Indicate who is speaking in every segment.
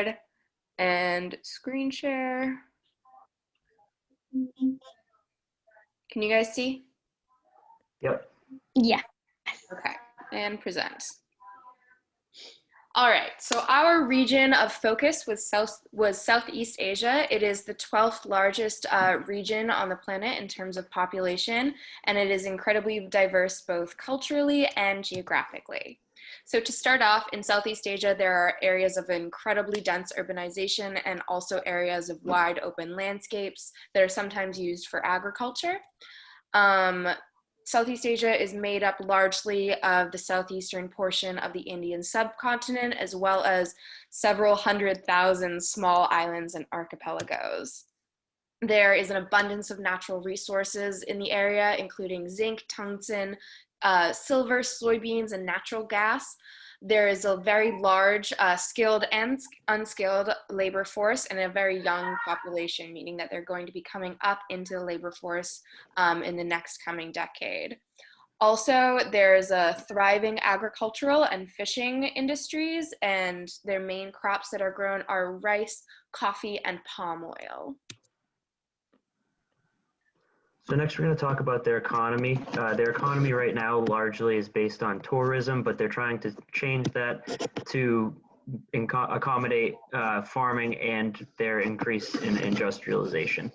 Speaker 1: shared and screen share. Can you guys see?
Speaker 2: Yep.
Speaker 3: Yeah.
Speaker 1: Okay, and present. All right, so our region of focus was Southeast Asia. It is the 12th largest region on the planet in terms of population, and it is incredibly diverse both culturally and geographically. So to start off, in Southeast Asia, there are areas of incredibly dense urbanization and also areas of wide open landscapes that are sometimes used for agriculture. Southeast Asia is made up largely of the southeastern portion of the Indian subcontinent, as well as several 100,000 small islands and archipelagos. There is an abundance of natural resources in the area, including zinc, tungsten, silver, soybeans, and natural gas. There is a very large skilled and unskilled labor force and a very young population, meaning that they're going to be coming up into the labor force in the next coming decade. Also, there's a thriving agricultural and fishing industries, and their main crops that are grown are rice, coffee, and palm oil.
Speaker 2: So next we're going to talk about their economy. Their economy right now largely is based on tourism, but they're trying to change that to accommodate farming and their increase in industrialization.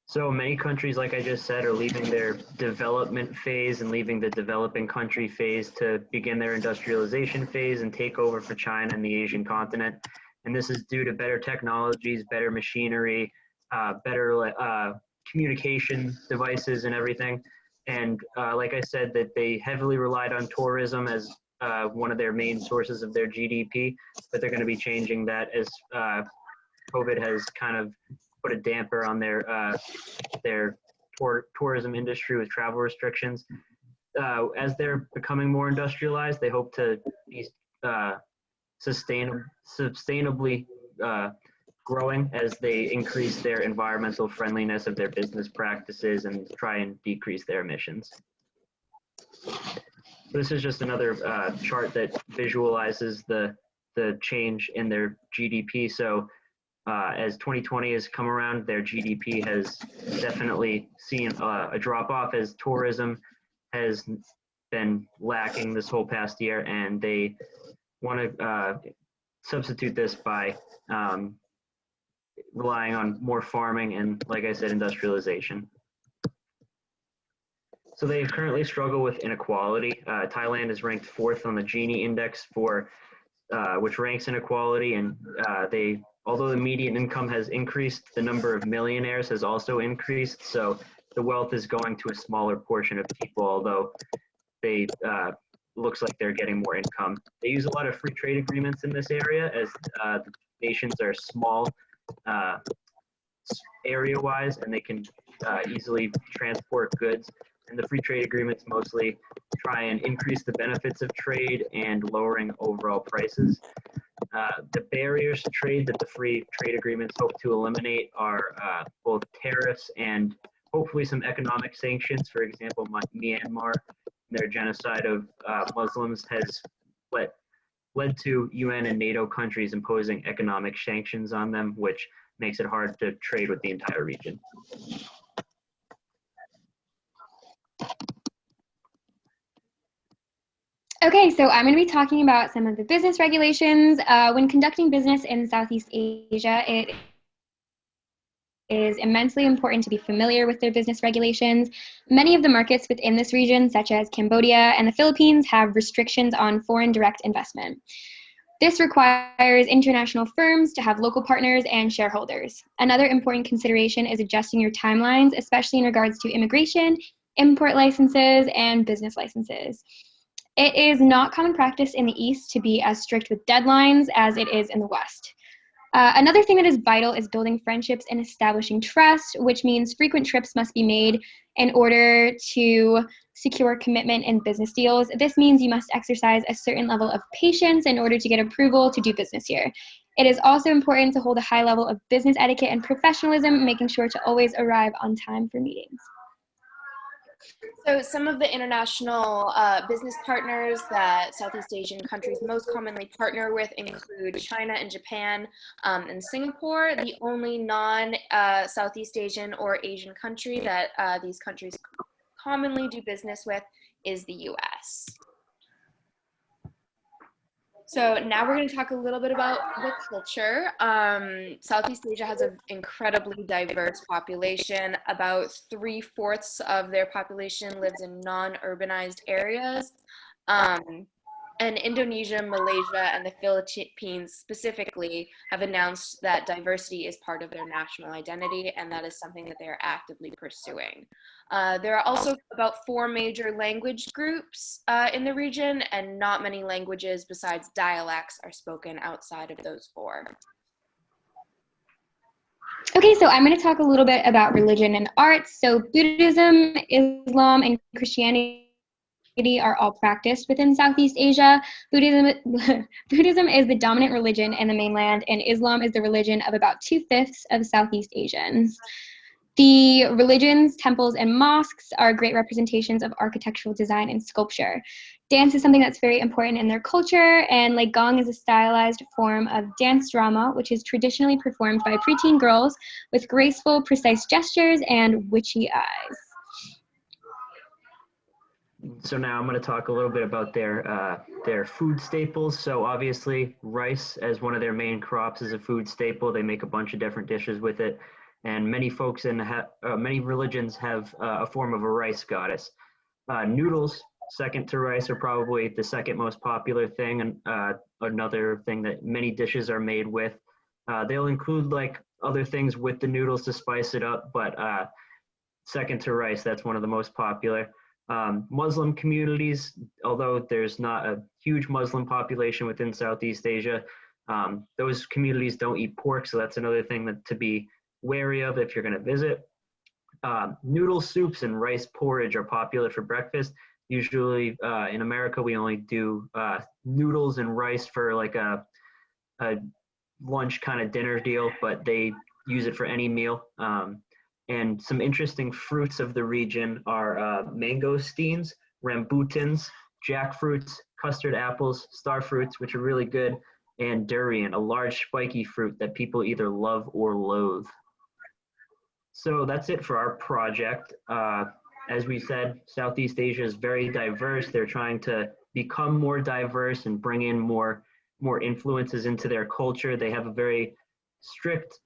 Speaker 2: So many countries, like I just said, are leaving their development phase and leaving the developing country phase to begin their industrialization phase and take over for China and the Asian continent. And this is due to better technologies, better machinery, better communication devices and everything. And like I said, that they heavily relied on tourism as one of their main sources of their GDP, but they're going to be changing that as COVID has kind of put a damper on their tourism industry with travel restrictions. As they're becoming more industrialized, they hope to be sustainably growing as they increase their environmental friendliness of their business practices and try and decrease their emissions. This is just another chart that visualizes the change in their GDP. So as 2020 has come around, their GDP has definitely seen a drop off as tourism has been lacking this whole past year, and they want to substitute this by relying on more farming and, like I said, industrialization. So they currently struggle with inequality. Thailand is ranked 4th on the Gini index for which ranks inequality, and although the median income has increased, the number of millionaires has also increased. So the wealth is going to a smaller portion of people, although they looks like they're getting more income. They use a lot of free trade agreements in this area, as the nations are small area-wise, and they can easily transport goods. And the free trade agreements mostly try and increase the benefits of trade and lowering overall prices. The barriers to trade that the free trade agreements hope to eliminate are both tariffs and hopefully some economic sanctions. For example, Myanmar, their genocide of Muslims has led to UN and NATO countries imposing economic sanctions on them, which makes it hard to trade with the entire region.
Speaker 3: Okay, so I'm going to be talking about some of the business regulations. When conducting business in Southeast Asia, it is immensely important to be familiar with their business regulations. Many of the markets within this region, such as Cambodia and the Philippines, have restrictions on foreign direct investment. This requires international firms to have local partners and shareholders. Another important consideration is adjusting your timelines, especially in regards to immigration, import licenses, and business licenses. It is not common practice in the East to be as strict with deadlines as it is in the West. Another thing that is vital is building friendships and establishing trust, which means frequent trips must be made in order to secure commitment in business deals. This means you must exercise a certain level of patience in order to get approval to do business here. It is also important to hold a high level of business etiquette and professionalism, making sure to always arrive on time for meetings.
Speaker 1: So some of the international business partners that Southeast Asian countries most commonly partner with include China and Japan and Singapore. The only non-Southeast Asian or Asian country that these countries commonly do business with is the US. So now we're going to talk a little bit about the culture. Southeast Asia has an incredibly diverse population. About 3/4 of their population lives in non-urbanized areas. And Indonesia, Malaysia, and the Philippines specifically have announced that diversity is part of their national identity, and that is something that they are actively pursuing. There are also about 4 major language groups in the region, and not many languages besides dialects are spoken outside of those 4.
Speaker 3: Okay, so I'm going to talk a little bit about religion and arts. So Buddhism, Islam, and Christianity are all practiced within Southeast Asia. Buddhism is the dominant religion in the mainland, and Islam is the religion of about 2/5 of Southeast Asians. The religions, temples, and mosques are great representations of architectural design and sculpture. Dance is something that's very important in their culture, and Legong is a stylized form of dance drama, which is traditionally performed by preteen girls with graceful, precise gestures and witchy eyes.
Speaker 2: So now I'm going to talk a little bit about their food staples. So obviously rice as one of their main crops is a food staple. They make a bunch of different dishes with it. And many folks in many religions have a form of a rice goddess. Noodles, second to rice, are probably the second most popular thing, and another thing that many dishes are made with. They'll include like other things with the noodles to spice it up, but second to rice, that's one of the most popular. Muslim communities, although there's not a huge Muslim population within Southeast Asia, those communities don't eat pork, so that's another thing to be wary of if you're going to visit. Noodle soups and rice porridge are popular for breakfast. Usually in America, we only do noodles and rice for like a lunch kind of dinner deal, but they use it for any meal. And some interesting fruits of the region are mangosteens, rambutans, jackfruits, custard apples, star fruits, which are really good, and durian, a large spiky fruit that people either love or loathe. So that's it for our project. As we said, Southeast Asia is very diverse. They're trying to become more diverse and bring in more influences into their culture. They have a very strict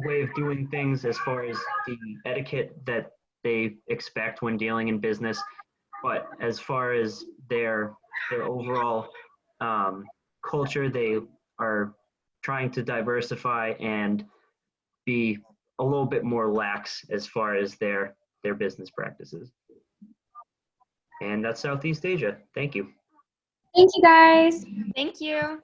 Speaker 2: way of doing things as far as the etiquette that they expect when dealing in business. But as far as their overall culture, they are trying to diversify and be a little bit more lax as far as their business practices. And that's Southeast Asia. Thank you.
Speaker 3: Thank you, guys.
Speaker 1: Thank you.